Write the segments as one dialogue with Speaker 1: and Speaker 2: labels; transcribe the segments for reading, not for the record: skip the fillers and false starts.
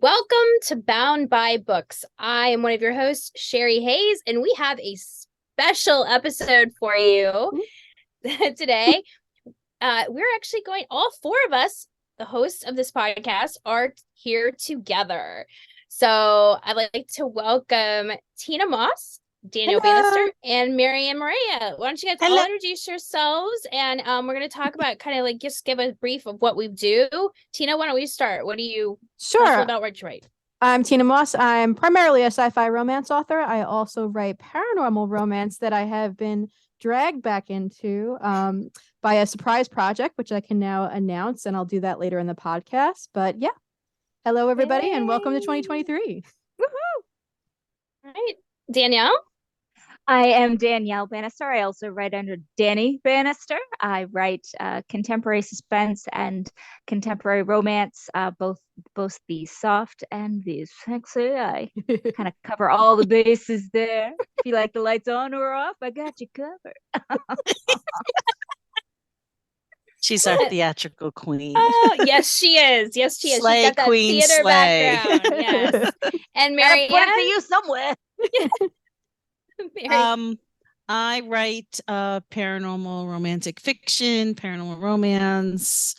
Speaker 1: Welcome to Bound by Books. I am one of your hosts, Sherry Hayes, and we have a special episode for you today. We're actually all four of us, the hosts of this podcast, are here together. So I'd like to welcome Tina Moss, Danielle Bannister, and Marianne Maria. Why don't you guys all introduce yourselves? And we're going to talk about just give a brief of what we do. Tina, why don't we start? What do you tell about what you write?
Speaker 2: I'm Tina Moss. I'm primarily a sci-fi romance author. I also write paranormal romance that I have been dragged back into by a surprise project, which I can now announce, and I'll do that later in the podcast. But yeah, hello everybody, and welcome to 2023. Woohoo!
Speaker 1: All right, Danielle.
Speaker 3: I am Danielle Bannister. I also write under Danny Bannister. I write contemporary suspense and contemporary romance, both the soft and the sexy. I kind of cover all the bases there. If you like the lights on or off, I got you covered.
Speaker 4: She's our theatrical queen.
Speaker 1: Oh, yes, she is. Yes, she is.
Speaker 4: Slay,
Speaker 1: she's got that
Speaker 4: queen,
Speaker 1: theater
Speaker 4: slay.
Speaker 1: background. Yes. And Marianne,
Speaker 3: put it to you somewhere.
Speaker 4: I write paranormal romantic fiction, paranormal romance,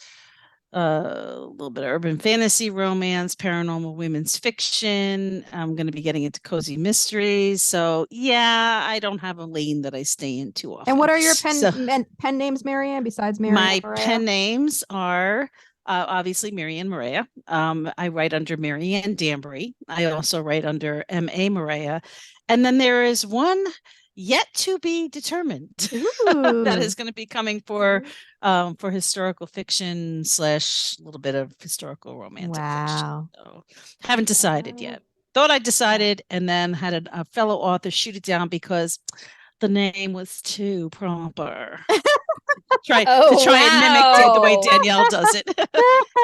Speaker 4: a little bit of urban fantasy romance, paranormal women's fiction. I'm going to be getting into cozy mysteries. So yeah, I don't have a lane that I stay in too often.
Speaker 2: And what are your pen names, Marianne, besides Marianne?
Speaker 4: My pen names are obviously Marianne Maria. I write under Marianne Danbury. I also write under M.A. Maria. And then there is one yet to be determined that is going to be coming for historical fiction / a little bit of historical romantic fiction. So haven't decided yet. Thought I decided, and then had a fellow author shoot it down because the name was too proper. try and mimic it the way Danielle does it.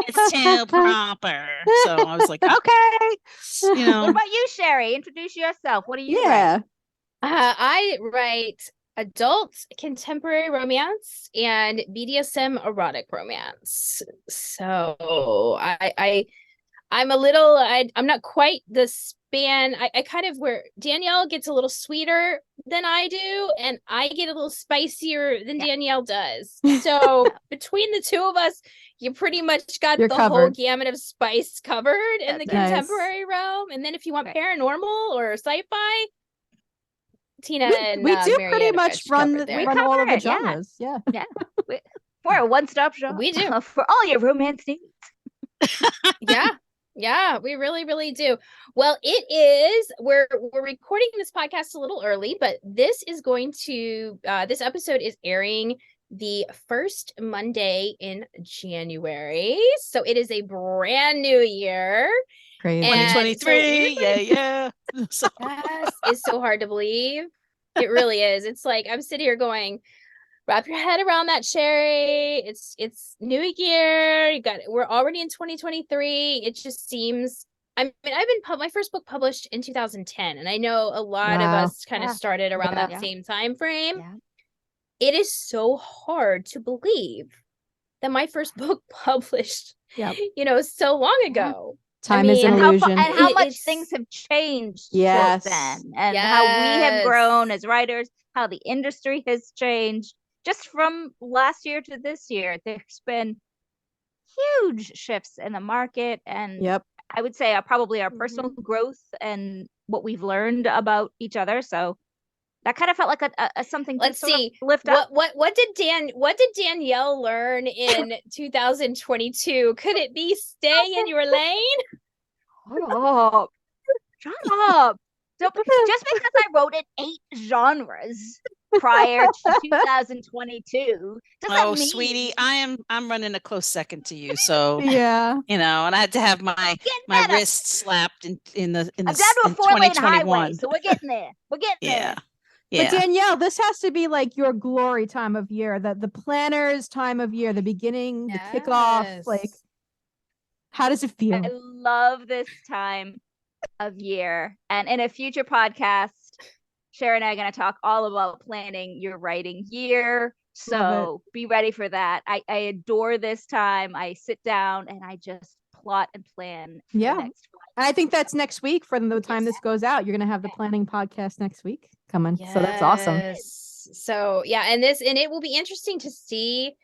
Speaker 4: It's too proper. So I was like, okay.
Speaker 3: What about you, Sherry? Introduce yourself. What do you write?
Speaker 1: I write adult contemporary romance and BDSM erotic romance. So I'm a little, I'm not quite the span. I kind of where Danielle gets a little sweeter than I do, and I get a little spicier than Danielle does. So between the two of us, you pretty much got whole gamut of spice covered in the contemporary realm. And then if you want paranormal or sci-fi, Tina and
Speaker 2: we do
Speaker 1: Marianne
Speaker 2: pretty much run all of the genres.
Speaker 3: Yeah. We're a one-stop shop.
Speaker 1: We do
Speaker 3: for all your romance needs.
Speaker 1: Yeah, we really, really do. Well, it is. We're recording this podcast a little early, but this is this episode is airing the first Monday in January. So it is a brand new year.
Speaker 2: Crazy.
Speaker 4: 2023. Yeah.
Speaker 1: Yes, it's so hard to believe. It really is. It's like I'm sitting here going, wrap your head around that, Sherry. It's new year. We're already in 2023. It just seems. I mean, my first book published in 2010, and I know a lot of us kind of started around that same time frame. Yeah. It is so hard to believe that my first book published, so long ago.
Speaker 2: Time is an illusion.
Speaker 3: How much things have changed since then, and how we have grown as writers, how the industry has changed. Just from last year to this year, there's been huge shifts in the market, and I would say probably our personal growth and what we've learned about each other. So that kind of felt like a something.
Speaker 1: Let's see.
Speaker 3: Lift up.
Speaker 1: What did Danielle learn in 2022? Could it be stay in your lane?
Speaker 3: Shut up. So just because I wrote in 8 genres prior to 2022 doesn't mean...
Speaker 4: sweetie, I'm running a close second to you. So
Speaker 2: and
Speaker 4: I had to have my wrist slapped in the
Speaker 3: I'm down to a 4-lane highway, so we're getting there.
Speaker 4: Yeah.
Speaker 2: But Danielle, this has to be like your glory time of year, the planner's time of year, the beginning, the kickoff. Like, how does it feel?
Speaker 3: I love this time of year. And in a future podcast, Sharon and I are going to talk all about planning your writing year. So be ready for that. I adore this time. I sit down and I just plot and plan for the next
Speaker 2: And I think that's next week. From the time this goes out, you're going to have the planning podcast next week coming. So that's awesome.
Speaker 1: So yeah, and it will be interesting to see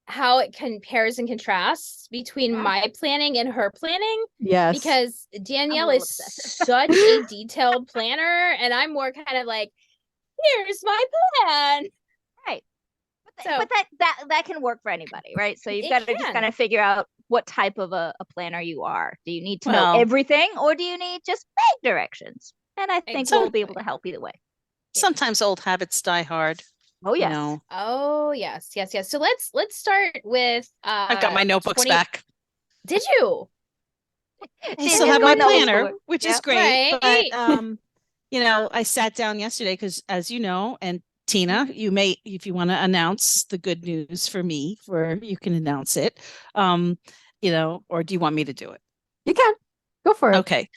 Speaker 1: how it compares and contrasts between my planning and her planning.
Speaker 2: Yes.
Speaker 1: Because Danielle is such a detailed planner, and I'm more kind of like, here's my plan.
Speaker 3: Right. But that can work for anybody, right? So you've got to just kind of figure out what type of a planner you are. Do you need to know everything, or do you need just vague directions? And I think we'll be able to help either way.
Speaker 4: Sometimes old habits die hard.
Speaker 3: Oh yes.
Speaker 4: You know.
Speaker 1: Oh yes. So let's start with
Speaker 4: I've got my notebooks back.
Speaker 1: Did you?
Speaker 4: I still have my planner, which is great. But I sat down yesterday because, as you know, and Tina, you may, if you want to announce the good news for me, you can announce it. Or do you want me to do it?
Speaker 2: You can. Go for it.
Speaker 4: Okay.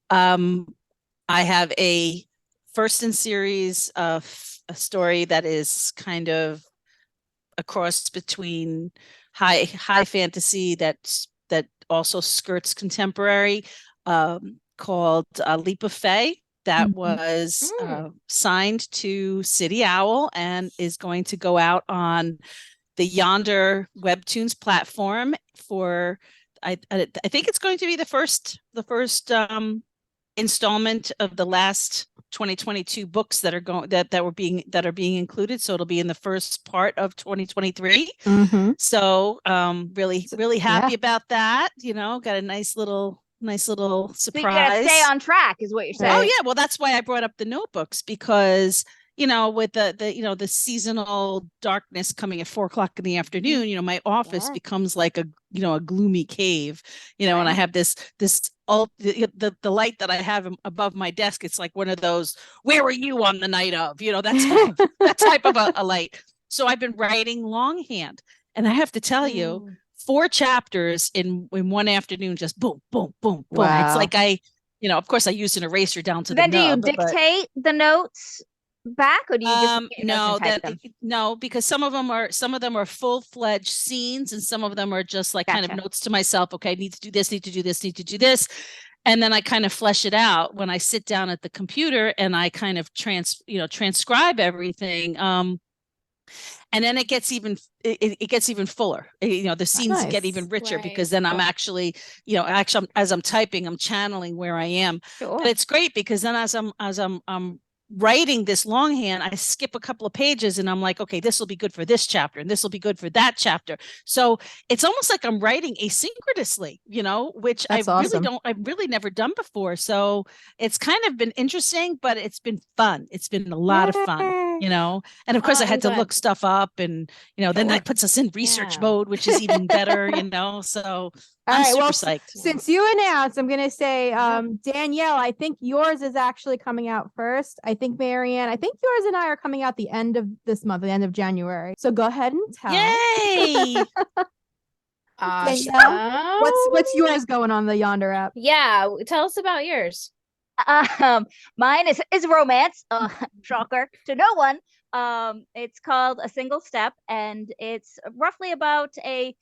Speaker 4: I have a first in series of a story that is kind of a cross between high fantasy that also skirts contemporary, called Leap of Fae, that was signed to City Owl and is going to go out on the Yonder Webtoons platform for I think it's going to be the first installment of the last 2022 books that are being included. So it'll be in the first part of 2023. So really happy about that. Got a nice little surprise. So you
Speaker 3: gotta stay on track, is what you're saying.
Speaker 4: Oh yeah, well that's why I brought up the notebooks, because with the seasonal darkness coming at 4:00 in the afternoon, my office becomes like a gloomy cave, and I have the light that I have above my desk. It's like one of those, where were you on the night of, that type of a light. So I've been writing longhand, and I have to tell you, 4 chapters in one afternoon, just boom, boom, boom, boom. Wow. It's like of course I used an eraser down to the nub.
Speaker 3: Then do you dictate the notes back, or do you just
Speaker 4: no, because some of them are full-fledged scenes, and some of them are just like kind of notes to myself. Okay, need to do this, need to do this, need to do this. And then I kind of flesh it out when I sit down at the computer and I kind of transcribe everything. And then it gets even fuller. The scenes get even richer, because then I'm actually as I'm typing, I'm channeling where I am. Sure. But it's great because then as I'm writing this longhand, I skip a couple of pages and I'm like, okay, this will be good for this chapter and this will be good for that chapter. So it's almost like I'm writing asynchronously, which I've really never done before. So it's kind of been interesting, but it's been fun. It's been a lot of fun, and of course I had to look stuff up, and then that puts us in research mode, which is even better, so I'm super psyched.
Speaker 2: Since you announced, I'm going to say, Danielle, I think yours is actually coming out first. I think Marianne, I think yours and I are coming out the end of this month, the end of January. So go ahead and tell.
Speaker 4: Yay!
Speaker 2: Danielle, what's yours going on the Yonder app?
Speaker 1: Yeah, tell us about yours.
Speaker 3: Mine is romance. Shocker to no one. It's called A Single Step, and it's roughly about an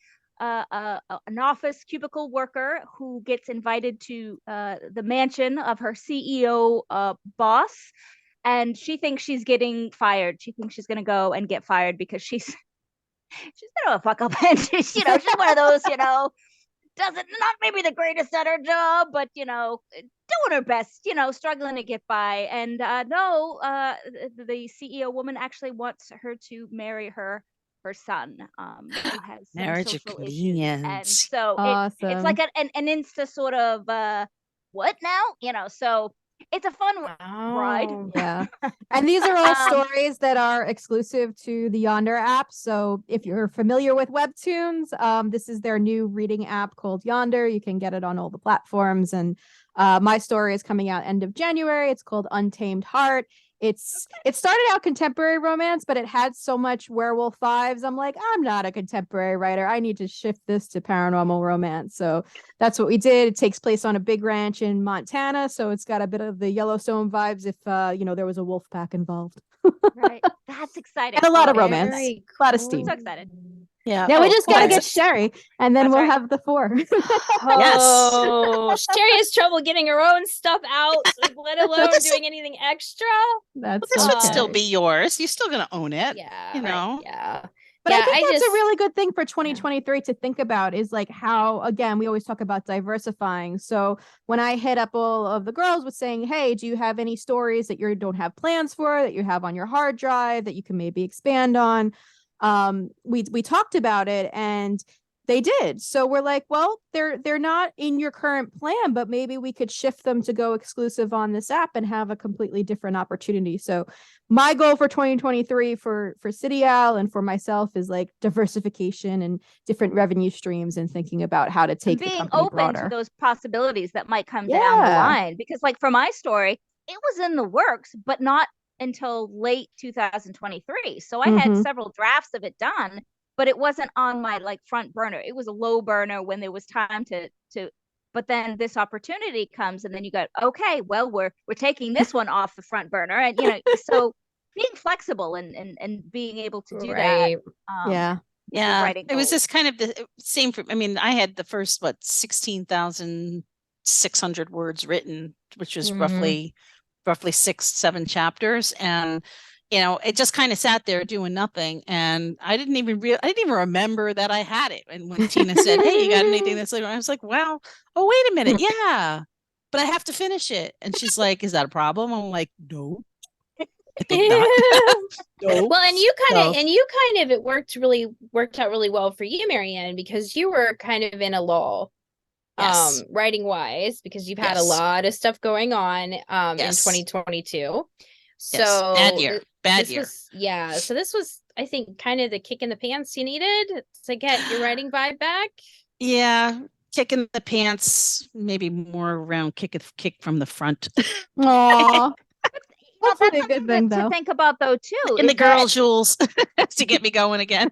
Speaker 3: office cubicle worker who gets invited to the mansion of her CEO boss, and she thinks she's getting fired. She thinks she's going to go and get fired because she's been a fuck up, and she's one of those, not maybe the greatest at her job, but doing her best, struggling to get by. And the CEO woman actually wants her to marry her son, who has
Speaker 4: marriage of convenience.
Speaker 3: And so
Speaker 2: awesome.
Speaker 3: it's like an insta sort of what now, so it's a fun ride.
Speaker 2: Yeah. And these are all stories that are exclusive to the Yonder app. So if you're familiar with Webtoons, this is their new reading app called Yonder. You can get it on all the platforms. And my story is coming out end of January. It's called Untamed Heart. It started out contemporary romance, but it had so much werewolf vibes. I'm like, I'm not a contemporary writer. I need to shift this to paranormal romance. So that's what we did. It takes place on a big ranch in Montana, so it's got a bit of the Yellowstone vibes if there was a wolf pack involved.
Speaker 3: Right. That's exciting.
Speaker 2: And a lot of romance.
Speaker 1: Cool.
Speaker 2: A lot of steam.
Speaker 3: I'm so excited.
Speaker 4: Yeah.
Speaker 2: Now we just gotta
Speaker 4: that's-
Speaker 2: get Sherry, and then
Speaker 3: That's
Speaker 2: we'll
Speaker 3: right.
Speaker 2: have the 4.
Speaker 1: Oh, Sherry has trouble getting her own stuff out, let alone
Speaker 4: this-
Speaker 1: doing anything extra.
Speaker 2: That's
Speaker 4: This
Speaker 2: so
Speaker 4: would still
Speaker 2: funny.
Speaker 4: be yours. You're still gonna own it.
Speaker 1: Yeah.
Speaker 4: You know.
Speaker 1: Yeah.
Speaker 2: But
Speaker 1: Yeah,
Speaker 2: I think
Speaker 1: I
Speaker 2: that's
Speaker 1: just
Speaker 2: a really good thing for 2023 to think about is like how, again, we always talk about diversifying. So when I hit up all of the girls with saying, hey, do you have any stories that you don't have plans for, that you have on your hard drive that you can maybe expand on? We talked about it and they did. So we're like, well, they're not in your current plan, but maybe we could shift them to go exclusive on this app and have a completely different opportunity. So my goal for 2023 for City Owl and for myself is like diversification and different revenue streams and thinking about how to take the
Speaker 3: being
Speaker 2: company
Speaker 3: open
Speaker 2: broader.
Speaker 3: to those possibilities that might come down the line. Because like for my story, it was in the works, but not until late 2023. So I had several drafts of it done, but it wasn't on my like front burner. It was a low burner when there was time to but then this opportunity comes and then you go, okay, well, we're taking this one off the front burner. And you know, so being flexible and being able to do that.
Speaker 4: Yeah, it was just kind of the same for, I mean, I had the first 16,600 words written, which was roughly 6-7 chapters, and you know, it just kind of sat there doing nothing, and I didn't even remember that I had it. And when Tina said, hey, you got anything that's later, I was like, wow, oh, wait a minute, yeah, but I have to finish it. And she's like, is that a problem? I'm like, no, I think not. No.
Speaker 1: Well, and you kind of it worked out really well for you, Marianne, because you were kind of in a lull, writing wise, because you've had a lot of stuff going on in 2022. So
Speaker 4: bad year.
Speaker 1: So this was, I think, kind of the kick in the pants you needed to get your writing vibe back.
Speaker 4: Yeah, kick in the pants, maybe more around kick from the front.
Speaker 2: Aww.
Speaker 3: That's a good thing to think about though too.
Speaker 4: In the girl jewels to get me going again.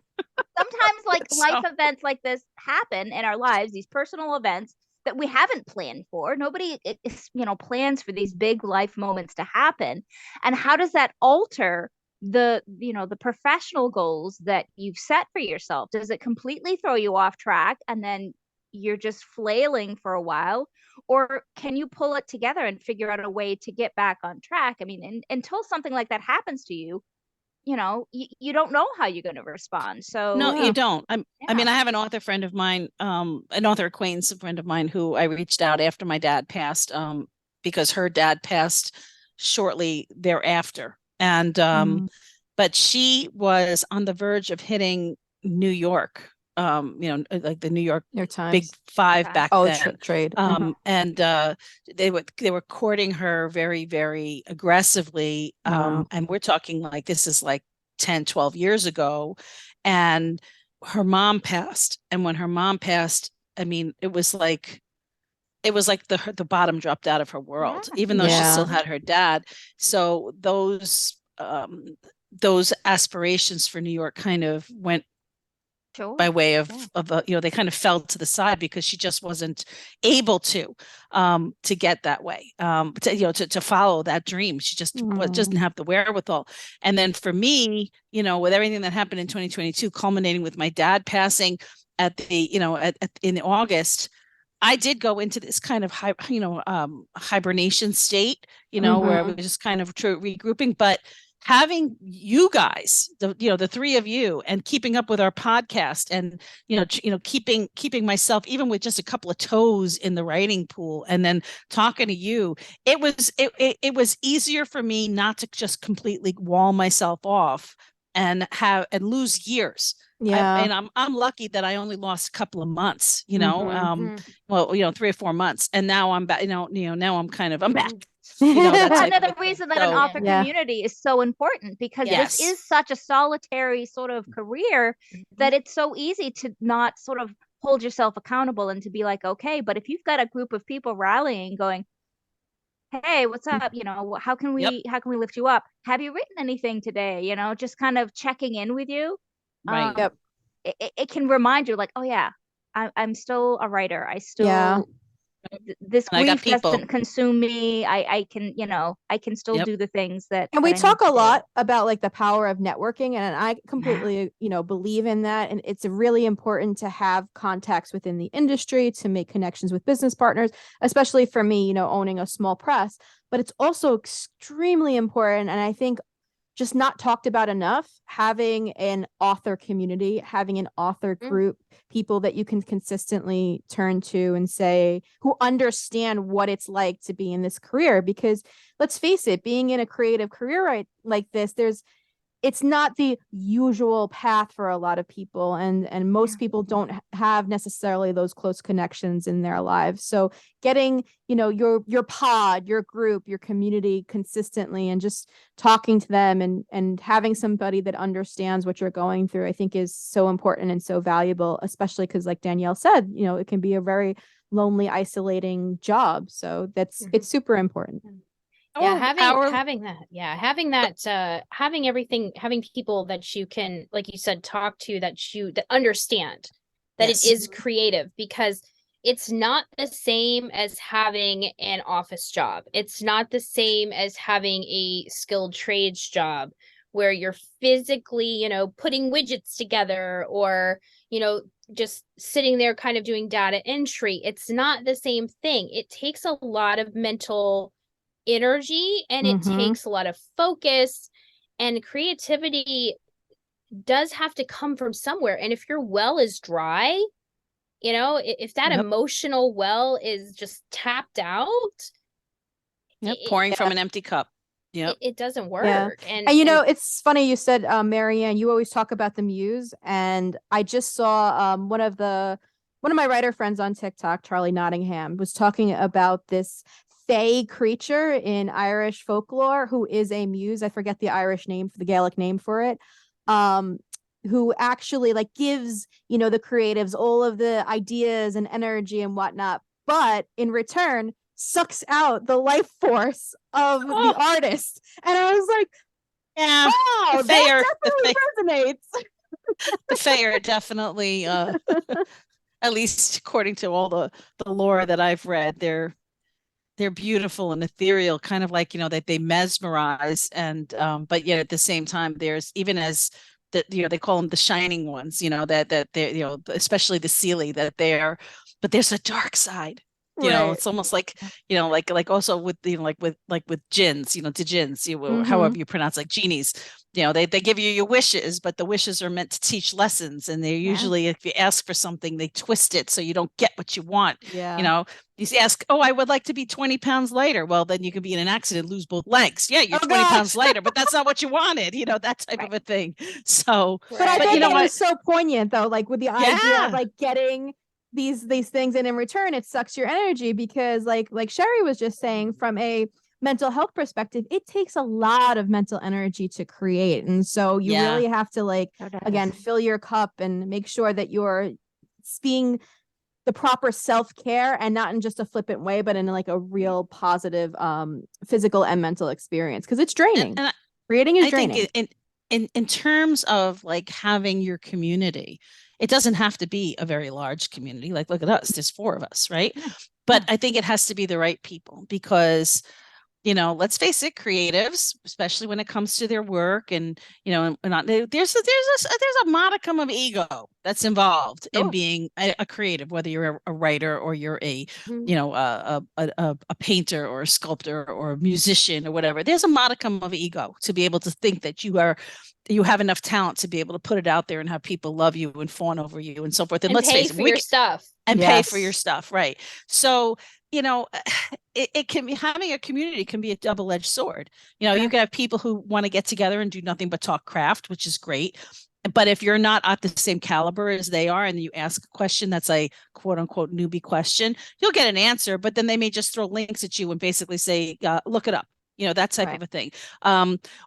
Speaker 3: Sometimes like life events like this happen in our lives, these personal events that we haven't planned for. Nobody plans for these big life moments to happen. And how does that alter the professional goals that you've set for yourself? Does it completely throw you off track and then you're just flailing for a while? Or can you pull it together and figure out a way to get back on track? I mean, until something like that happens to you, you don't know how you're going to respond. So
Speaker 4: no, you don't. I mean, I have an author friend of mine, an author acquaintance, a friend of mine who I reached out after my dad passed, because her dad passed shortly thereafter. And but she was on the verge of hitting New York, like the New York
Speaker 2: Times.
Speaker 4: Big Five back then.
Speaker 2: Trade.
Speaker 4: And they were courting her very, very aggressively. And we're talking like this is like 10, 12 years ago. And her mom passed. And when her mom passed, I mean, it was like the bottom dropped out of her world, even though she still had her dad. So those aspirations for New York kind of went by way of they kind of fell to the side because she just wasn't able to get that way, to follow that dream. She just doesn't have the wherewithal. And then for me, with everything that happened in 2022, culminating with my dad passing at the, in August, I did go into this kind of hibernation state, where I was just kind of regrouping, but having you guys, the three of you, and keeping up with our podcast, and keeping myself even with just a couple of toes in the writing pool, and then talking to you, it was easier for me not to just completely wall myself off and lose years. And I'm lucky that I only lost a couple of months, 3 or 4 months, and now I'm back. Now I'm back.
Speaker 3: That's another reason that an author community is so important, because this is such a solitary sort of career that it's so easy to not sort of hold yourself accountable and to be like, okay, but if you've got a group of people rallying, going, hey, what's up? How can we lift you up? Have you written anything today? Just kind of checking in with you.
Speaker 4: Right.
Speaker 3: It can remind you like, oh yeah, I'm still a writer. I still this
Speaker 4: And I got
Speaker 3: grief
Speaker 4: people.
Speaker 3: doesn't consume me. I can, I can still do the things that.
Speaker 2: And we
Speaker 3: that I
Speaker 2: talk
Speaker 3: need
Speaker 2: a
Speaker 3: to
Speaker 2: lot
Speaker 3: do.
Speaker 2: about like the power of networking, and I completely, believe in that. And it's really important to have contacts within the industry to make connections with business partners, especially for me, owning a small press. But it's also extremely important, and I think just not talked about enough, having an author community, having an author group, people that you can consistently turn to and say, who understand what it's like to be in this career. Because let's face it, being in a creative career like this, it's not the usual path for a lot of people, and most people don't have necessarily those close connections in their lives. So getting your pod, your group, your community consistently, and just talking to them and having somebody that understands what you're going through, I think is so important and so valuable, especially because, like Danielle said, it can be a very lonely, isolating job. So it's super important.
Speaker 1: Yeah, having people that you can, like you said, talk to, that understand that it is creative, because it's not the same as having an office job. It's not the same as having a skilled trades job where you're physically, putting widgets together, or, just sitting there kind of doing data entry. It's not the same thing. It takes a lot of mental energy, and it takes a lot of focus, and creativity does have to come from somewhere. And if your well is dry, if that emotional well is just tapped out,
Speaker 4: pouring from an empty cup,
Speaker 1: it doesn't work.
Speaker 2: Yeah. And it's funny you said, Marianne, you always talk about the muse, and I just saw one of my writer friends on TikTok, Charlie Nottingham, was talking about this fae creature in Irish folklore who is a muse. I forget the Irish name, for the Gaelic name for it. Who actually like gives, the creatives all of the ideas and energy and whatnot, but in return sucks out the life force of the artist. And I was like,
Speaker 4: yeah,
Speaker 2: wow, that definitely resonates.
Speaker 4: The fae are definitely at least according to all the lore that I've read, they're beautiful and ethereal, kind of like, that they mesmerize, and but yet at the same time, there's, even as that, they call them the shining ones, that they're, especially the Seelie, but there's a dark side. It's almost like, like also with like with jinns, the jinns, however you pronounce, like genies, they give you your wishes, but the wishes are meant to teach lessons, and they're usually, if you ask for something, they twist it so you don't get what you want. You ask, oh, I would like to be 20 pounds lighter. Well, then you could be in an accident, lose both legs. Yeah, you're 20 pounds lighter, but that's not what you wanted, that type of a thing. So,
Speaker 2: but I bet that was so poignant though, like with the idea of like getting these things, and in return it sucks your energy, because like Sherry was just saying, from a mental health perspective, it takes a lot of mental energy to create, and so you really have to again fill your cup and make sure that you're being the proper self-care, and not in just a flippant way, but in like a real positive physical and mental experience, because it's draining. And creating is draining.
Speaker 4: Think in terms of like having your community, it doesn't have to be a very large community. Like, look at us, there's 4 of us, right? But I think it has to be the right people, because let's face it, creatives, especially when it comes to their work, and there's a modicum of ego that's involved in being a creative, whether you're a writer or you're a painter or a sculptor or a musician or whatever. There's a modicum of ego to be able to think that you have enough talent to be able to put it out there and have people love you and fawn over you and so forth. And let's face it,
Speaker 1: your stuff.
Speaker 4: And pay for your stuff, right? So it can be, having a community can be a double-edged sword. You can have people who want to get together and do nothing but talk craft, which is great. But if you're not at the same caliber as they are, and you ask a question that's a quote unquote newbie question, you'll get an answer, but then they may just throw links at you and basically say, look it up. That type of a thing.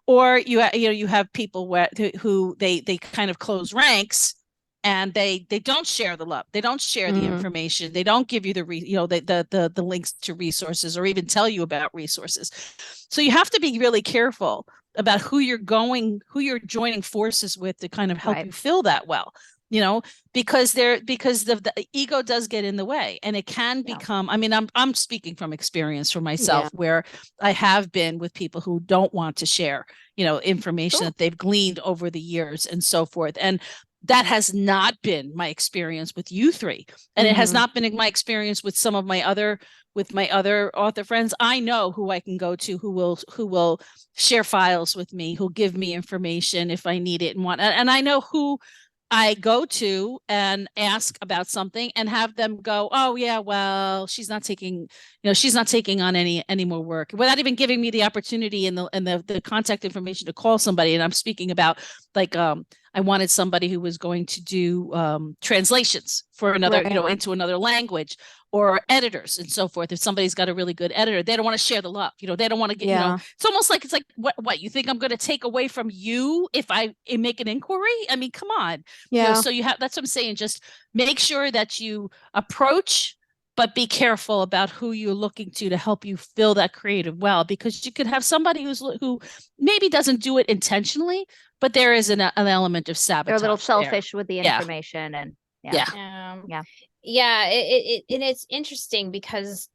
Speaker 4: Or you have people who they kind of close ranks, and they don't share the love. They don't share the information. They don't give you the links to resources, or even tell you about resources. So you have to be really careful about who you're joining forces with to kind of help you fill that well. you know, because the ego does get in the way, and it can become, I mean, I'm speaking from experience for myself, where I have been with people who don't want to share, you know, information that they've gleaned over the years and so forth. And that has not been my experience with you three. And it has not been my experience with some of my other author friends. I know who I can go to, who will share files with me, who'll give me information if I need it and want. And I know who I go to and ask about something and have them go, oh yeah, well, she's not taking on any more work, without even giving me the opportunity and the contact information to call somebody. And I'm speaking about, like, I wanted somebody who was going to do translations for another, into another language, or editors and so forth. If somebody's got a really good editor, they don't want to share the love. They don't want to get, it's almost like, what you think I'm going to take away from you if I make an inquiry? I mean, come on. So that's what I'm saying. Just make sure that you approach, but be careful about who you're looking to help you fill that creative well, because you could have somebody who maybe doesn't do it intentionally, but there is an element of sabotage.
Speaker 3: They're a little selfish with the information, and
Speaker 1: and it's interesting because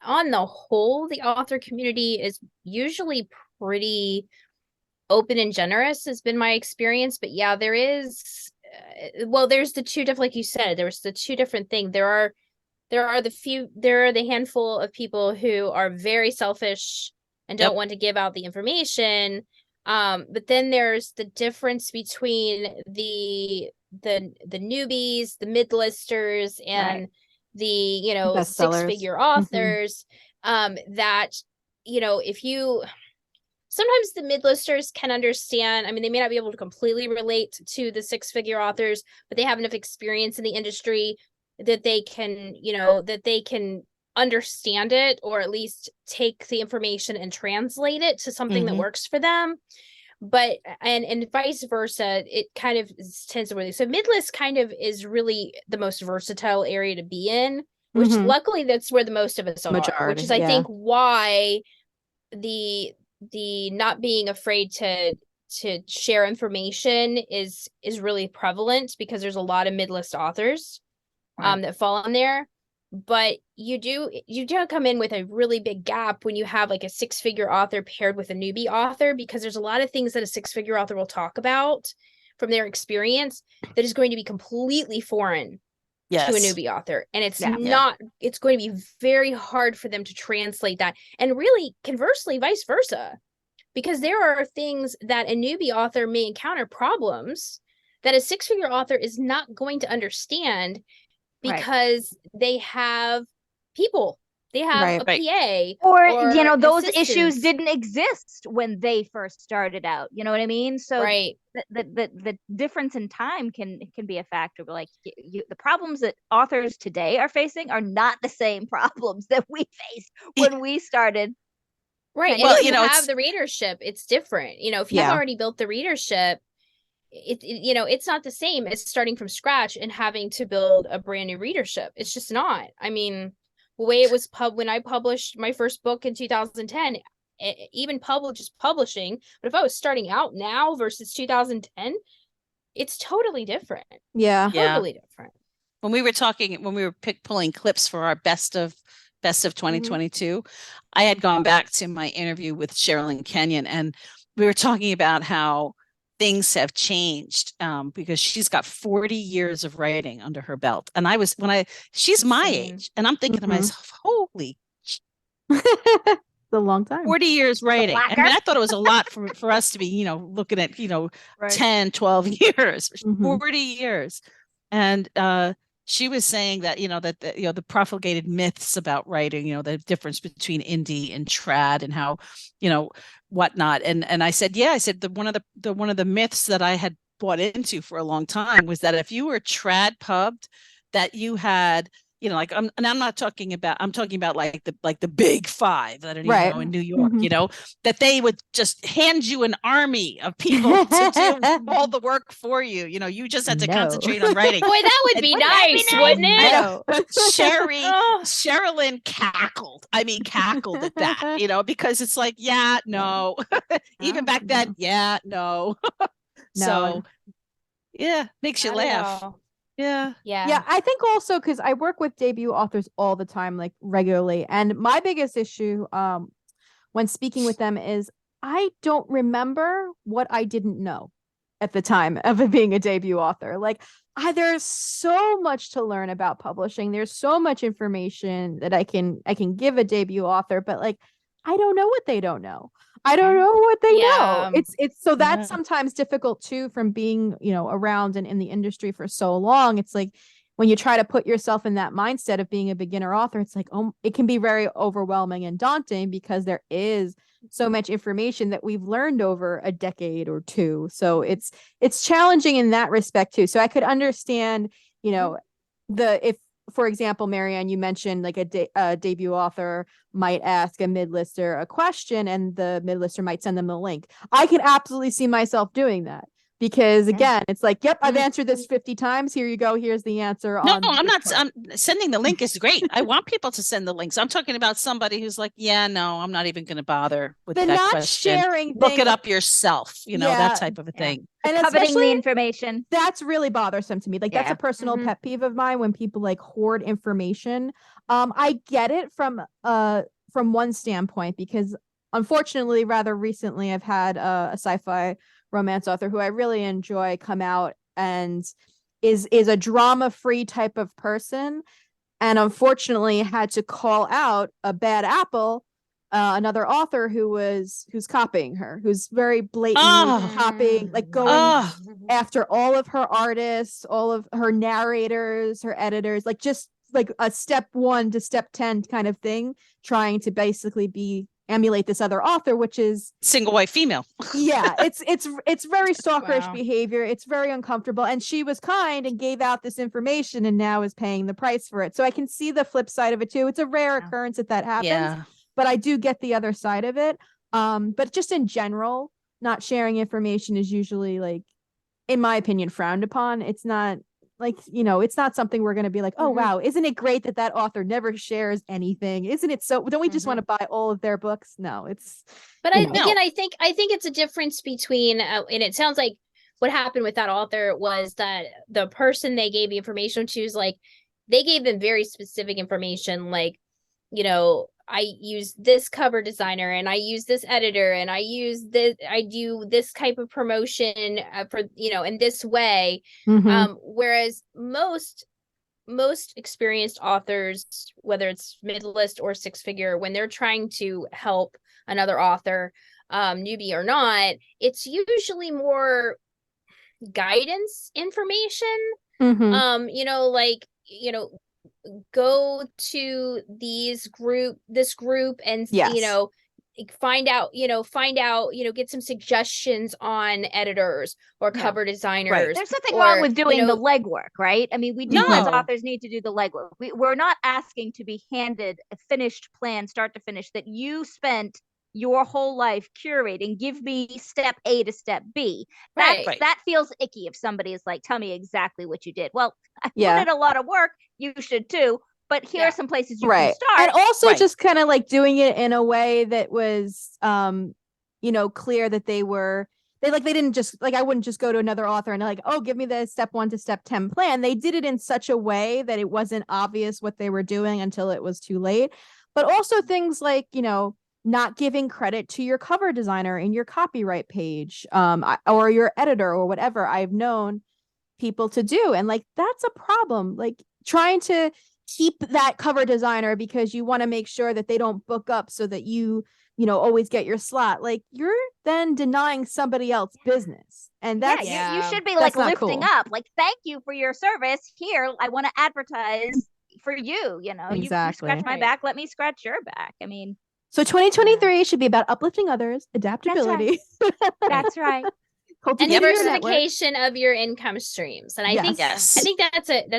Speaker 1: on the whole, the author community is usually pretty open and generous, has been my experience. But there is, there's the two different, like you said, there's the two different things. There are the handful of people who are very selfish and don't want to give out the information. But then there's the difference between the newbies, the mid-listers, and the six-figure authors. That if you, sometimes the mid-listers can understand. I mean, they may not be able to completely relate to the six-figure authors, but they have enough experience in the industry that they can understand it, or at least take the information and translate it to something that works for them. But and vice versa, it kind of tends to really, so mid-list kind of is really the most versatile area to be in, which luckily that's where the most of us are, which is I think why the not being afraid to share information is really prevalent, because there's a lot of mid-list authors that fall in there. But you do come in with a really big gap when you have like a six-figure author paired with a newbie author, because there's a lot of things that a six-figure author will talk about from their experience that is going to be completely foreign to a newbie author. And it's it's going to be very hard for them to translate that. And really, conversely, vice versa, because there are things that a newbie author may encounter, problems that a six-figure author is not going to understand, because they have people, they have a PA,
Speaker 3: or those
Speaker 1: assistants.
Speaker 3: issues didn't exist when they first started out. You know what I mean? So the difference in time can be a factor. But like the problems that authors today are facing are not the same problems that we faced when we started.
Speaker 1: Right. Well, if you have the readership, it's different. If you've already built the readership, it's not the same as starting from scratch and having to build a brand new readership. It's just not. I mean, the way it was when I published my first book in 2010, even publishing, but if I was starting out now versus 2010, it's totally different. Totally different.
Speaker 4: When we were pulling clips for our best of 2022, I had gone back to my interview with Sherilyn Kenyon, and we were talking about how things have changed, because she's got 40 years of writing under her belt. And she's my age, and I'm thinking to myself, holy,
Speaker 2: it's a long time.
Speaker 4: 40 years writing. I mean, I thought it was a lot for us to be, looking at, 10, 12 years, 40 years. And, she was saying that, that the profligated myths about writing, the difference between indie and trad and how, whatnot. And I said, one of the myths that I had bought into for a long time was that if you were trad pubbed, that you had, I'm talking about like the big five that are in New York, that they would just hand you an army of people to do all the work for you. You just had to concentrate on writing.
Speaker 1: Boy, that would be nice, wouldn't it?
Speaker 4: Sherilyn cackled. I mean, cackled at that, because it's like, no. Even back then, no. So Yeah, makes you
Speaker 1: Not at
Speaker 4: laugh.
Speaker 1: all.
Speaker 4: Yeah.
Speaker 2: Yeah, I think also because I work with debut authors all the time, like regularly. And my biggest issue when speaking with them is I don't remember what I didn't know at the time of it being a debut author. Like there's so much to learn about publishing. There's so much information that I can give a debut author, but like I don't know what they don't know. I don't know what they know. It's so that's sometimes difficult too from being, around and in the industry for so long. It's like when you try to put yourself in that mindset of being a beginner author, it's like, oh, it can be very overwhelming and daunting because there is so much information that we've learned over a decade or two. So it's challenging in that respect too. So I could understand, if, for example, Marianne, you mentioned like a debut author might ask a mid-lister a question and the mid-lister might send them a link. I can absolutely see myself doing that. Because again, it's like, yep, I've answered this 50 times. Here you go. Here's the answer.
Speaker 4: No, I'm not. I'm sending the link is great. I want people to send the links. I'm talking about somebody who's like, yeah, no, I'm not even going to bother with that
Speaker 2: not
Speaker 4: question.
Speaker 2: Sharing
Speaker 4: Look it up yourself. That type of a thing.
Speaker 3: And coveting the information.
Speaker 2: That's really bothersome to me. Like that's a personal pet peeve of mine when people like hoard information. I get it from one standpoint because unfortunately, rather recently, I've had a sci-fi romance author who I really enjoy come out and is a drama-free type of person, and unfortunately had to call out a bad apple, another author who's copying her, who's very blatantly copying, like going after all of her artists, all of her narrators, her editors, like just like a step 1 to step 10 kind of thing, trying to basically emulate this other author, which is
Speaker 4: single white female.
Speaker 2: Yeah, it's very stalkerish behavior. It's very uncomfortable. And she was kind and gave out this information and now is paying the price for it. So I can see the flip side of it too. It's a rare occurrence that happens, but I do get the other side of it. But just in general, not sharing information is usually, like, in my opinion, frowned upon. It's not like, it's not something we're going to be like, oh, wow, isn't it great that author never shares anything? Isn't it so? Don't we just want to buy all of their books? No, it's.
Speaker 1: But I think it's a difference between, and it sounds like what happened with that author was that the person they gave the information to is like, they gave them very specific information, like, I use this cover designer and I use this editor and I do this type of promotion for, in this way. Whereas most experienced authors, whether it's mid-list or six-figure, when they're trying to help another author, newbie or not, it's usually more guidance information. Go to this group and find out, get some suggestions on editors or cover designers.
Speaker 3: Right. There's nothing wrong with doing the legwork, right? I mean, we do as authors need to do the legwork. We're not asking to be handed a finished plan, start to finish, that you spent your whole life curating. Give me step A to step B. That feels icky if somebody is like, tell me exactly what you did. Well, I put in a lot of work. You should too. But here are some places you can start.
Speaker 2: And also just kind of like doing it in a way that was, clear that they didn't just like, I wouldn't just go to another author and like, oh, give me the step 1 to step 10 plan. They did it in such a way that it wasn't obvious what they were doing until it was too late. But also things like, not giving credit to your cover designer in your copyright page, or your editor or whatever. I've known people to do. And like, that's a problem. Like trying to keep that cover designer because you want to make sure that they don't book up so that you always get your slot. Like you're then denying somebody else business. And that's,
Speaker 3: you should be like lifting up, like, thank you for your service. Here, I want to advertise for you,
Speaker 2: Exactly.
Speaker 3: You scratch my back, let me scratch your back. I mean,
Speaker 2: so 2023 should be about uplifting others, adaptability.
Speaker 3: That's right.
Speaker 1: And diversification of your income streams. And I think that's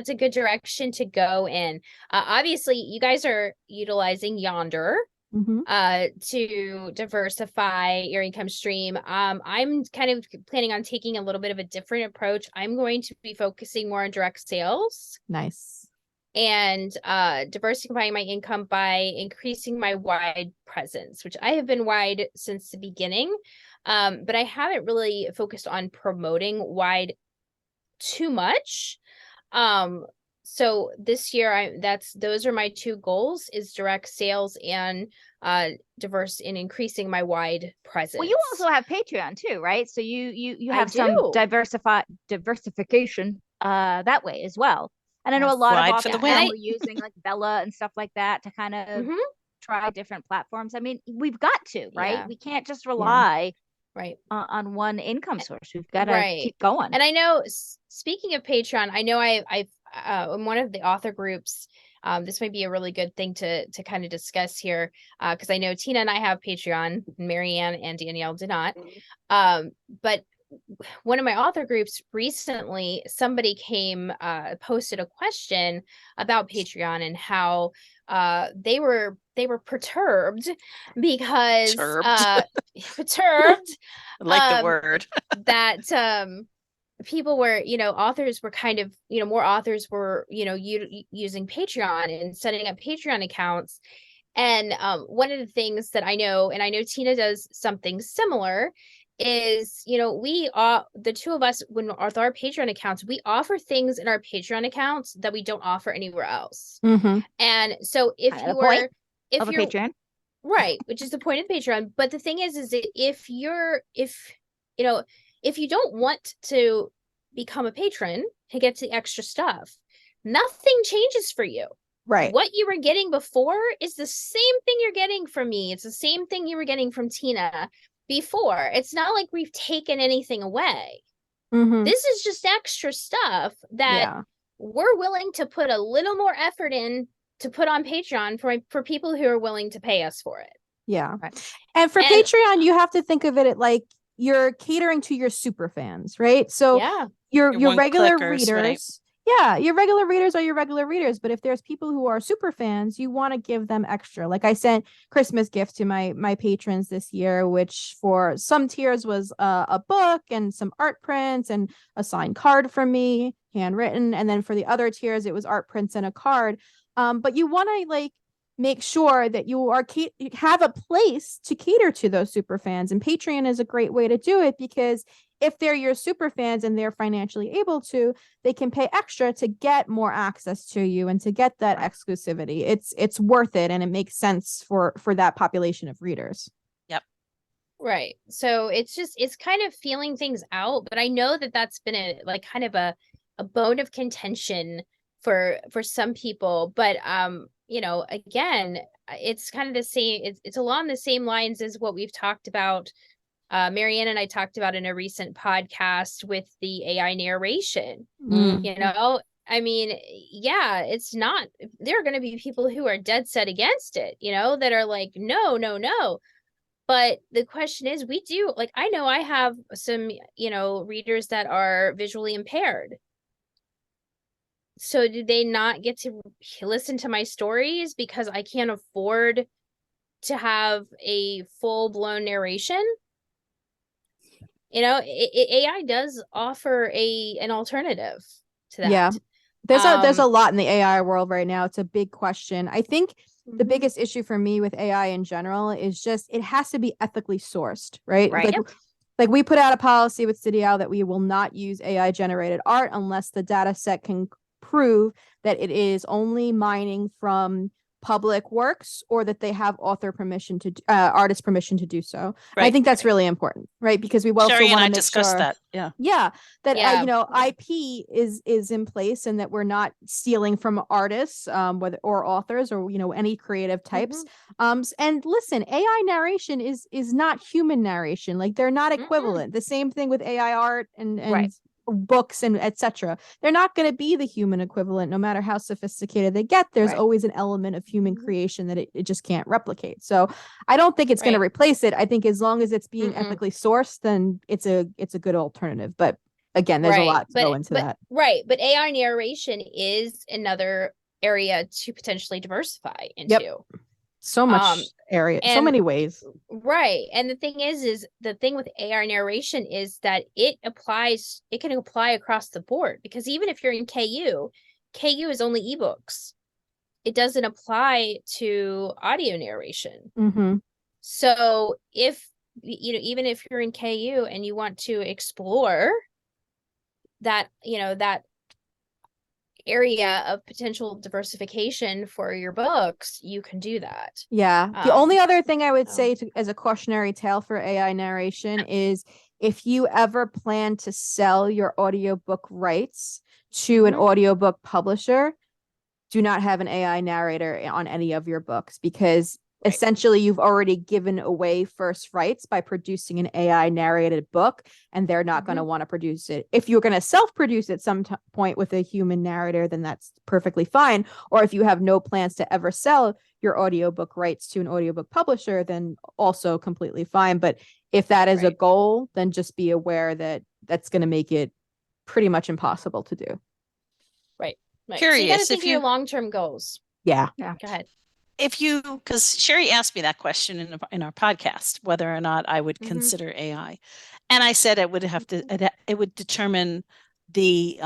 Speaker 1: a good direction to go in. Obviously, you guys are utilizing Yonder to diversify your income stream. I'm kind of planning on taking a little bit of a different approach. I'm going to be focusing more on direct sales.
Speaker 2: Nice.
Speaker 1: And diversifying my income by increasing my wide presence, which I have been wide since the beginning. But I haven't really focused on promoting wide too much. So this year those are my two goals, is direct sales and diverse in increasing my wide presence.
Speaker 3: Well, you also have Patreon too, right? So you have some
Speaker 1: do.
Speaker 3: diversification that way as well. And I know a
Speaker 1: Yes.
Speaker 3: lot of
Speaker 4: Ride for the
Speaker 3: authors
Speaker 4: win.
Speaker 3: now are using like Bella and stuff like that to kind of try different platforms. I mean, we've got to, right?
Speaker 1: Yeah.
Speaker 3: We can't just rely
Speaker 1: right
Speaker 3: on one income source. We've got to keep going.
Speaker 1: And I know, speaking of Patreon, I know I've in one of the author groups, this might be a really good thing to kind of discuss here, because I know Tina and I have Patreon, Marianne and Danielle do not. But one of my author groups recently, somebody posted a question about Patreon and how they were perturbed because perturbed
Speaker 4: I like the word.
Speaker 1: that people were, authors were kind of, more authors were, using Patreon and setting up Patreon accounts. And one of the things that I know, and I know Tina does something similar, is, we the two of us, with our Patreon accounts, we offer things in our Patreon accounts that we don't offer anywhere else. And so if you're
Speaker 3: Patreon,
Speaker 1: right, which is the point of Patreon, but the thing is that if you don't want to become a patron to get the extra stuff, nothing changes for you.
Speaker 2: Right.
Speaker 1: What you were getting before is the same thing you're getting from me. It's the same thing you were getting from Tina before. It's not like we've taken anything away. This is just extra stuff that we're willing to put a little more effort in to put on Patreon for people who are willing to pay us for it.
Speaker 2: Yeah. And for Patreon, you have to think of it like you're catering to your super fans, right? So your regular readers, right? Yeah, your regular readers are your regular readers. But if there's people who are super fans, you want to give them extra. Like I sent Christmas gifts to my patrons this year, which for some tiers was a book and some art prints and a signed card from me, handwritten. And then for the other tiers, it was art prints and a card. But you want to make sure that you have a place to cater to those super fans. And Patreon is a great way to do it, because if they're your super fans and they're financially able to, they can pay extra to get more access to you and to get that exclusivity. It's worth it, and it makes sense for that population of readers.
Speaker 4: Yep.
Speaker 1: Right. So it's kind of feeling things out, but I know that that's been kind of a bone of contention for some people. But again, it's kind of the same. It's along the same lines as what we've talked about. Marianne and I talked about in a recent podcast with the AI narration. I mean, it's not, there are going to be people who are dead set against it, that are like, no, no, no. But the question is, I know I have some, readers that are visually impaired. So do they not get to listen to my stories because I can't afford to have a full-blown narration? AI does offer an alternative to that.
Speaker 2: Yeah. There's a lot in the AI world right now. It's a big question. I think the biggest issue for me with AI in general is just it has to be ethically sourced, right? Like we put out a policy with Studio that we will not use AI generated art unless the data set can prove that it is only mining from public works, or that they have author permission to artist permission to do so. I think that's really important, right? Because we also want to discuss that. IP is in place, and that we're not stealing from artists, or authors, or any creative types. And listen, AI narration is not human narration. Like, they're not equivalent. The same thing with AI art and books and etc. They're not going to be the human equivalent, no matter how sophisticated they get. There's always an element of human creation that it just can't replicate. So I don't think it's going to replace it. I think as long as it's being ethically sourced, then it's a good alternative. But again, there's a lot to go into that.
Speaker 1: Right. But AI narration is another area to potentially diversify into. Yep.
Speaker 2: So much area, so many ways.
Speaker 1: Right. And the thing is the thing with AI narration is that it can apply across the board, because even if you're in KU is only ebooks. It doesn't apply to audio narration. So if, even if you're in KU and you want to explore that area of potential diversification for your books, you can do that.
Speaker 2: Yeah. The only other thing I would say as a cautionary tale for AI narration is if you ever plan to sell your audiobook rights to an audiobook publisher, do not have an AI narrator on any of your books, because essentially you've already given away first rights by producing an AI narrated book, and they're not going to want to produce it. If you're going to self-produce at some point with a human narrator, then that's perfectly fine. Or if you have no plans to ever sell your audiobook rights to an audiobook publisher, then also completely fine. But if that is a goal, then just be aware that that's going to make it pretty much impossible to do.
Speaker 1: Right.
Speaker 4: Curious,
Speaker 1: so you got to think of your long-term goals.
Speaker 2: Yeah.
Speaker 1: Go ahead.
Speaker 4: Because Sherry asked me that question in our podcast, whether or not I would consider AI, and I said it would have to. It would determine the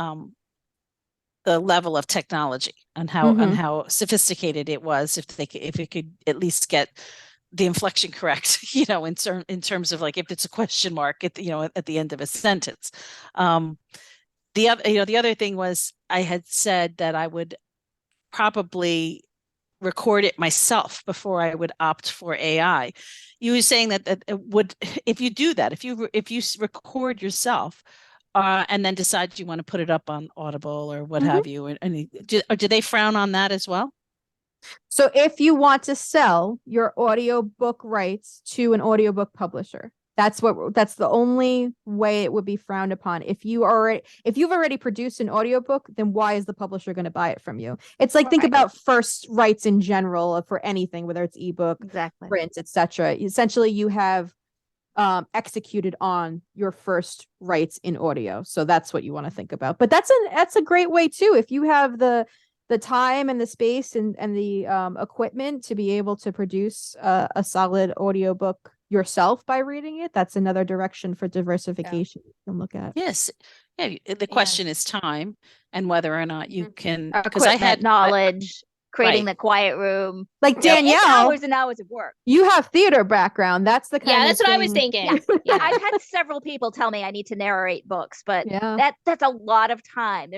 Speaker 4: level of technology and how sophisticated it was. If it could at least get the inflection correct, in terms of like if it's a question mark at the end of a sentence. The other thing was I had said that I would probably record it myself before I would opt for AI. You were saying that it would, if you do that, if you record yourself and then decide you want to put it up on Audible or what have you, and do they frown on that as well?
Speaker 2: So if you want to sell your audiobook rights to an audiobook publisher, that's the only way it would be frowned upon. If you've already produced an audiobook, then why is the publisher going to buy it from you? It's like, think about first rights in general for anything, whether it's ebook, print, etc. Essentially, you have executed on your first rights in audio. So that's what you want to think about. But that's a great way too. If you have the time and the space and the equipment to be able to produce a solid audiobook yourself by reading it, that's another direction for diversification you can look at.
Speaker 4: Yes. Yeah. The question is time and whether or not you can,
Speaker 3: because I had knowledge, creating the quiet room.
Speaker 2: Like Danielle,
Speaker 3: hours and hours of work.
Speaker 2: You have theater background. That's the kind of
Speaker 1: that's what I was thinking.
Speaker 3: Yeah. I've had several people tell me I need to narrate books, but that's a lot of time.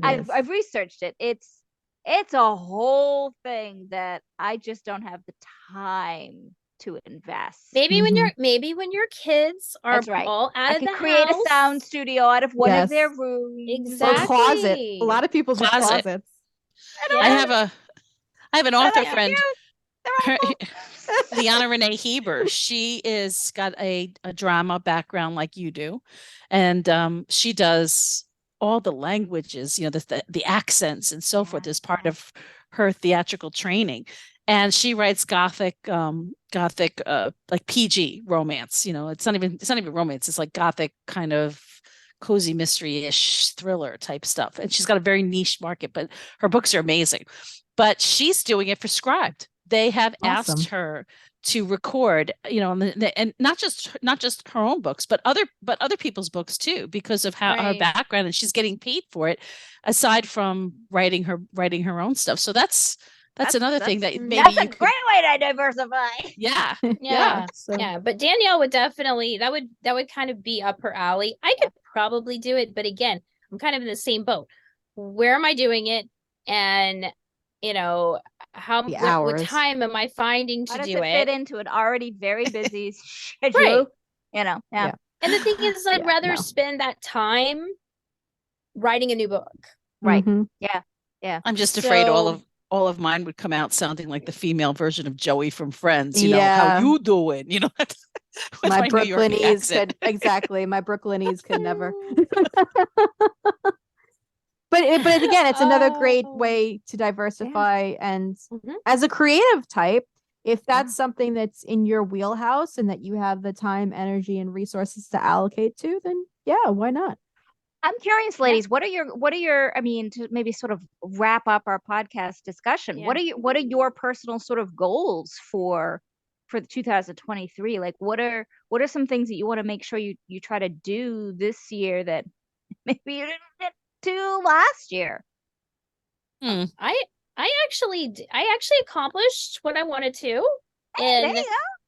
Speaker 3: I've researched it. It's a whole thing that I just don't have the time to invest.
Speaker 1: Maybe when your kids are all out of the house,
Speaker 3: create a sound studio out of one of their rooms.
Speaker 1: Exactly.
Speaker 2: Or closet. A lot of people's closets.
Speaker 4: I have an author friend, Liana Renee Heber. She is got a drama background like you do, and she does all the languages, the accents and so forth as part of her theatrical training. And she writes gothic like PG romance. It's not even romance. It's like gothic kind of cozy mystery-ish thriller type stuff. And she's got a very niche market, but her books are amazing. But she's doing it for Scribd. They have asked her to record, and not just her own books, but other people's books too, because of how her background, and she's getting paid for it, aside from writing her own stuff. So that's another thing that maybe
Speaker 3: that's a great way to diversify.
Speaker 1: Yeah. But Danielle would definitely that would kind of be up her alley. I could probably do it, but again, I'm kind of in the same boat. Where am I doing it? And what time am I finding to do it?
Speaker 3: Fit into an already very busy schedule? And
Speaker 1: the thing is, I'd rather spend that time writing a new book.
Speaker 3: Right. Yeah.
Speaker 4: I'm just afraid all of mine would come out sounding like the female version of Joey from Friends. How you doing?
Speaker 2: My Brooklynese my Brooklynese could never. But again, it's another great way to diversify. And as a creative type, if that's something that's in your wheelhouse and that you have the time, energy, and resources to allocate to, then why not?
Speaker 3: I'm curious, ladies, what are your, to maybe sort of wrap up our podcast discussion, what are your personal sort of goals for the 2023? Like, what are some things that you want to make sure you try to do this year that maybe you didn't get to last year?
Speaker 1: I actually accomplished what I wanted to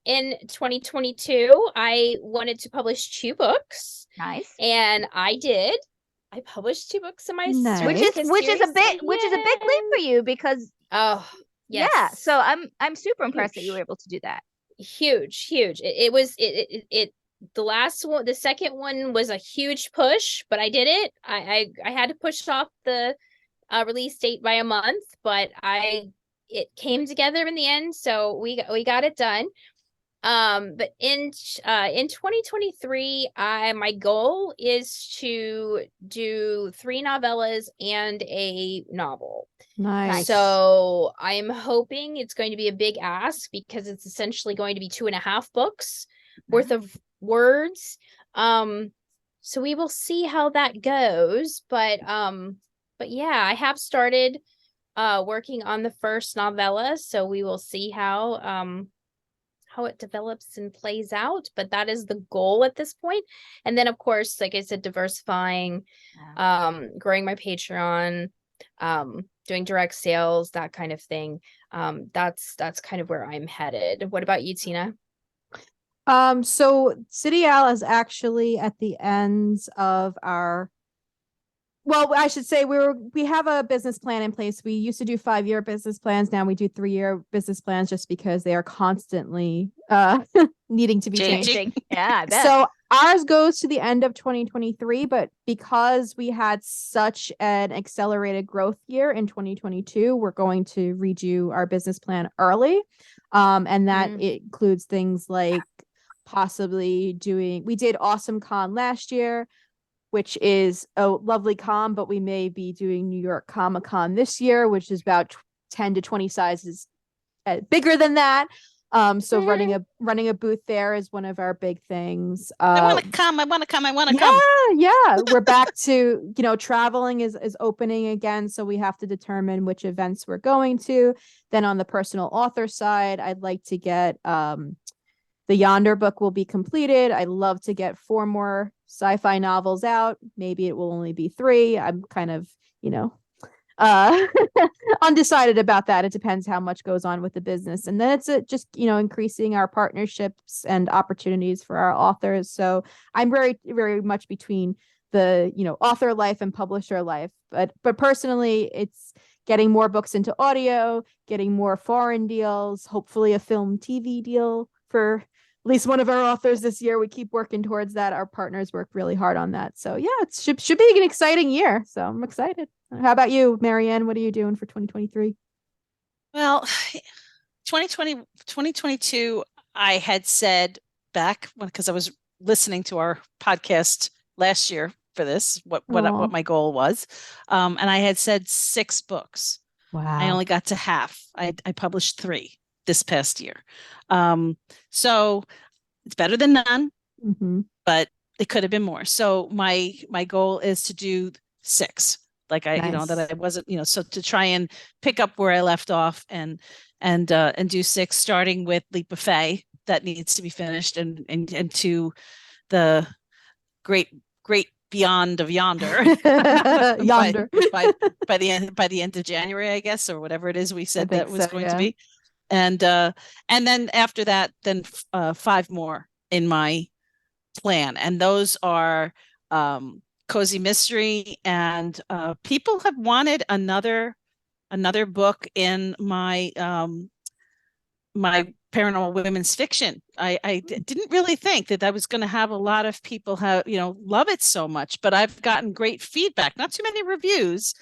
Speaker 1: in 2022. I wanted to publish 2 books.
Speaker 3: Nice.
Speaker 1: And I did. I published 2 books in my
Speaker 2: Nice.
Speaker 3: which is a big leap for you because
Speaker 1: yes.
Speaker 3: yeah. So I'm super impressed that you were able to do that.
Speaker 1: Huge. It was the last one, the second one was a huge push, but I did it. I had to push off the release date by a month, but it came together in the end, so we got it done. But in 2023, my goal is to do 3 novellas and a novel.
Speaker 2: Nice.
Speaker 1: So I'm hoping it's going to be a big ask because it's essentially going to be 2.5 books worth of words. So we will see how that goes. But yeah, I have started working on the first novella, so we will see how it develops and plays out, but that is the goal at this point. And then of course, like I said, diversifying, growing my Patreon, doing direct sales, that kind of thing. That's kind of where I'm headed. What about you, Tina?
Speaker 2: So City Owl is actually at the ends of our, well, I should say we have a business plan in place. We used to do 5-year business plans. Now we do 3-year business plans just because they are constantly needing to be changed.
Speaker 3: Yeah, I bet.
Speaker 2: So ours goes to the end of 2023, but because we had such an accelerated growth year in 2022, we're going to redo our business plan early. And that it includes things like possibly we did Awesome Con last year, which is a lovely con, but we may be doing New York Comic Con this year, which is about 10 to 20 sizes bigger than that. So running a booth there is one of our big things.
Speaker 4: I want to come.
Speaker 2: Yeah. We're back to, traveling is opening again. So we have to determine which events we're going to. Then on the personal author side, I'd like to get, the Yonder book will be completed. I'd love to get 4 more sci-fi novels out. Maybe it will only be 3. I'm kind of, undecided about that. It depends how much goes on with the business. And then it's just, increasing our partnerships and opportunities for our authors. So I'm very, very much between the, author life and publisher life. But personally, it's getting more books into audio, getting more foreign deals, hopefully a film TV deal for at least one of our authors this year. We keep working towards that. Our partners work really hard on that. So yeah, it should be an exciting year. So I'm excited. How about you, Marianne? What are you doing for 2023?
Speaker 4: Well, 2022, I had said back because I was listening to our podcast last year for this, what my goal was. And I had said 6 books.
Speaker 2: Wow.
Speaker 4: I only got to half. I published 3 this past year. So it's better than none, but it could have been more. So my goal is to do 6. Like
Speaker 2: nice.
Speaker 4: That I wasn't, so to try and pick up where I left off and do 6, starting with Leap of Fae that needs to be finished and to the great beyond of Yonder.
Speaker 2: Yonder.
Speaker 4: by the end of January, I guess, or whatever it is we said that was going to be. And then after that, then 5 more in my plan. And those are cozy mystery, and people have wanted another book in my my paranormal women's fiction. I didn't really think that I was going to have a lot of people love it so much, but I've gotten great feedback. Not too many reviews,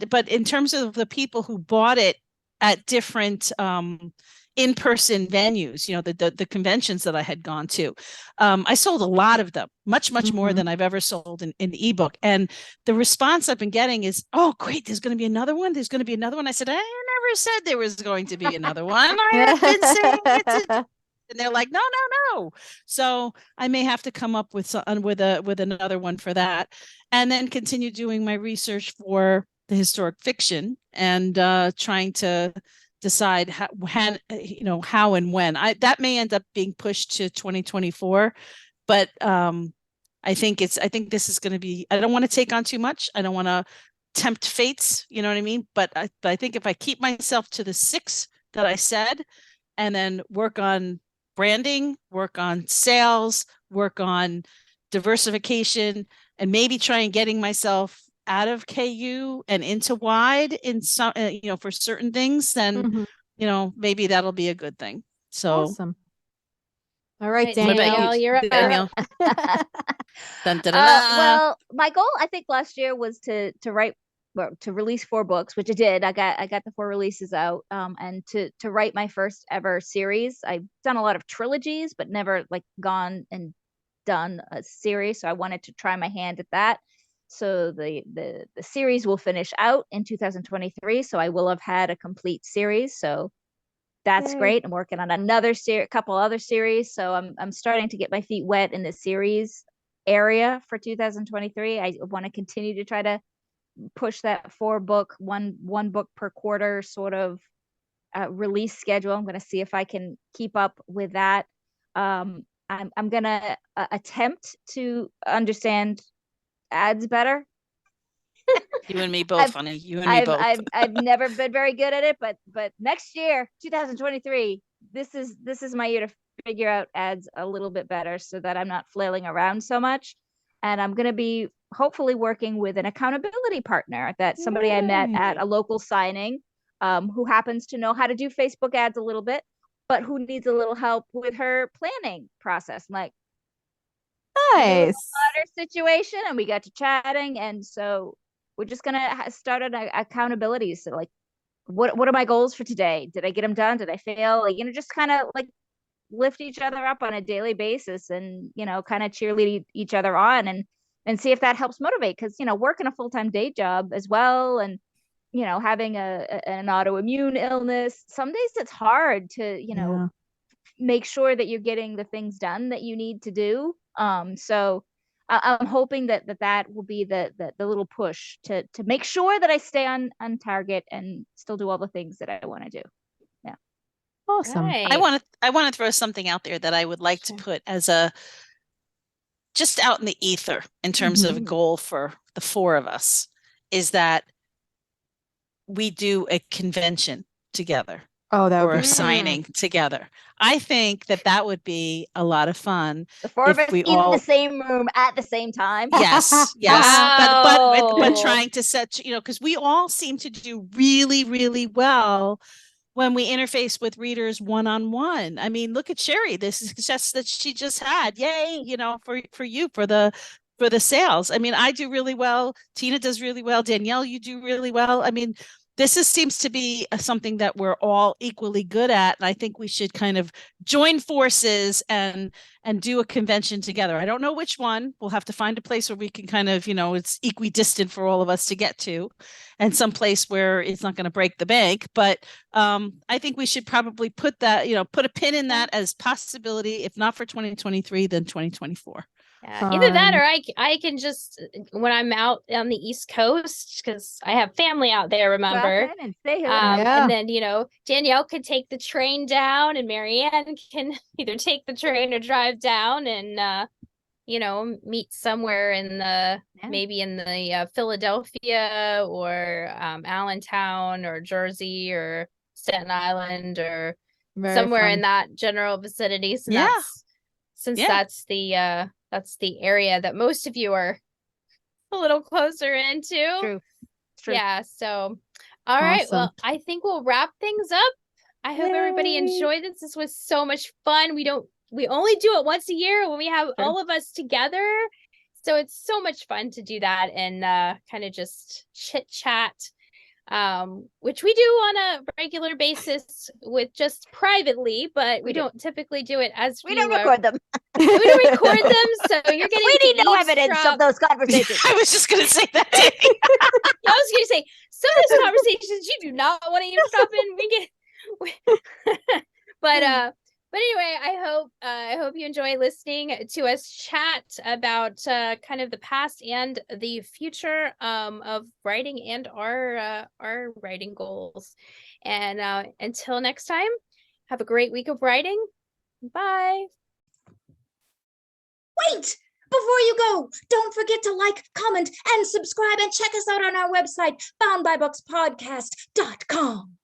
Speaker 4: but in terms of the people who bought it at different in-person venues, the conventions that I had gone to, I sold a lot of them, much more than I've ever sold in ebook. And the response I've been getting is, "Oh, great! There's going to be another one. There's going to be another one." I said, "I never said there was going to be another one. I have been saying it." And they're like, "No." So I may have to come up with another one for that, and then continue doing my research for the historic fiction and trying to decide how and when. That may end up being pushed to 2024, but I think this is going to be. I don't want to take on too much. I don't want to tempt fates. You know what I mean? But I think if I keep myself to the 6 that I said, and then work on branding, work on sales, work on diversification, and maybe trying getting myself out of KU and into wide in some, for certain things, then, maybe that'll be a good thing. So
Speaker 2: awesome. All right,
Speaker 1: Danielle, you're up.
Speaker 4: Danielle. Dun, dun, dun,
Speaker 3: well, my goal, I think, last year was to release 4 books, which I did. I got the 4 releases out, and to write my first ever series. I've done a lot of trilogies, but never like gone and done a series. So I wanted to try my hand at that. So the series will finish out in 2023. So I will have had a complete series. So that's great. I'm working on another couple other series. So I'm starting to get my feet wet in the series area for 2023. I want to continue to try to push that 4-book, one book per quarter sort of release schedule. I'm going to see if I can keep up with that. I'm going to attempt to understand ads better.
Speaker 4: You and me both, honey. You and me both.
Speaker 3: I've never been very good at it, but next year, 2023, this is my year to figure out ads a little bit better so that I'm not flailing around so much. And I'm going to be hopefully working with an accountability partner, that somebody I met at a local signing, who happens to know how to do Facebook ads a little bit, but who needs a little help with her planning process. I'm like,
Speaker 2: nice
Speaker 3: situation, and we got to chatting, and so we're just gonna start an accountability. So like, what are my goals for today? Did I get them done? Did I fail? Like, just kind of like lift each other up on a daily basis, and kind of cheerlead each other on, and see if that helps motivate. Because working a full-time day job as well, and having an autoimmune illness, some days it's hard to make sure that you're getting the things done that you need to do. So I'm hoping that will be the little push to make sure that I stay on target and still do all the things that I want to do. Yeah.
Speaker 2: Awesome.
Speaker 1: Right.
Speaker 4: I want to throw something out there that I would like to put as just out in the ether in terms of a goal for the 4 of us, is that we do a convention together.
Speaker 2: Oh, that would
Speaker 4: or
Speaker 2: be
Speaker 4: a signing together. I think that would be a lot of fun.
Speaker 3: The 4 of us in the same room at the same time.
Speaker 4: Yes, yes.
Speaker 1: Wow.
Speaker 4: But trying to set, because we all seem to do really, really well when we interface with readers one-on-one. I mean, look at Sherry. This is just that she just had. Yay, for you, for the sales. I mean, I do really well. Tina does really well. Danielle, you do really well. I mean, this seems to be something that we're all equally good at. And I think we should kind of join forces and do a convention together. I don't know which one. We'll have to find a place where we can kind of, it's equidistant for all of us to get to, and some place where it's not going to break the bank. But I think we should probably put a pin in that as possibility, if not for 2023, then 2024.
Speaker 1: Yeah, either that or I can just, when I'm out on the East Coast, because I have family out there, remember?
Speaker 3: And say hello.
Speaker 1: And then, Danielle could take the train down, and Marianne can either take the train or drive down and, meet somewhere in maybe in the Philadelphia or Allentown or Jersey or Staten Island or somewhere in that general vicinity. So that's the area that most of you are a little closer into.
Speaker 3: True.
Speaker 1: Yeah. So, all right. Well, I think we'll wrap things up. I hope everybody enjoyed this. This was so much fun. We only do it once a year when we have all of us together. So it's so much fun to do that and kind of just chit chat, which we do on a regular basis with just privately, but we don't typically do it as
Speaker 3: we don't record them.
Speaker 1: We don't record them, so you're getting
Speaker 3: we need no evidence of those conversations.
Speaker 4: I was just gonna say that.
Speaker 1: I was gonna say some of those conversations you do not want to eavesdrop in. But anyway, I hope you enjoy listening to us chat about kind of the past and the future of writing and our writing goals. And until next time, have a great week of writing. Bye.
Speaker 5: Wait! Before you go, don't forget to like, comment, and subscribe, and check us out on our website, boundbybookspodcast.com.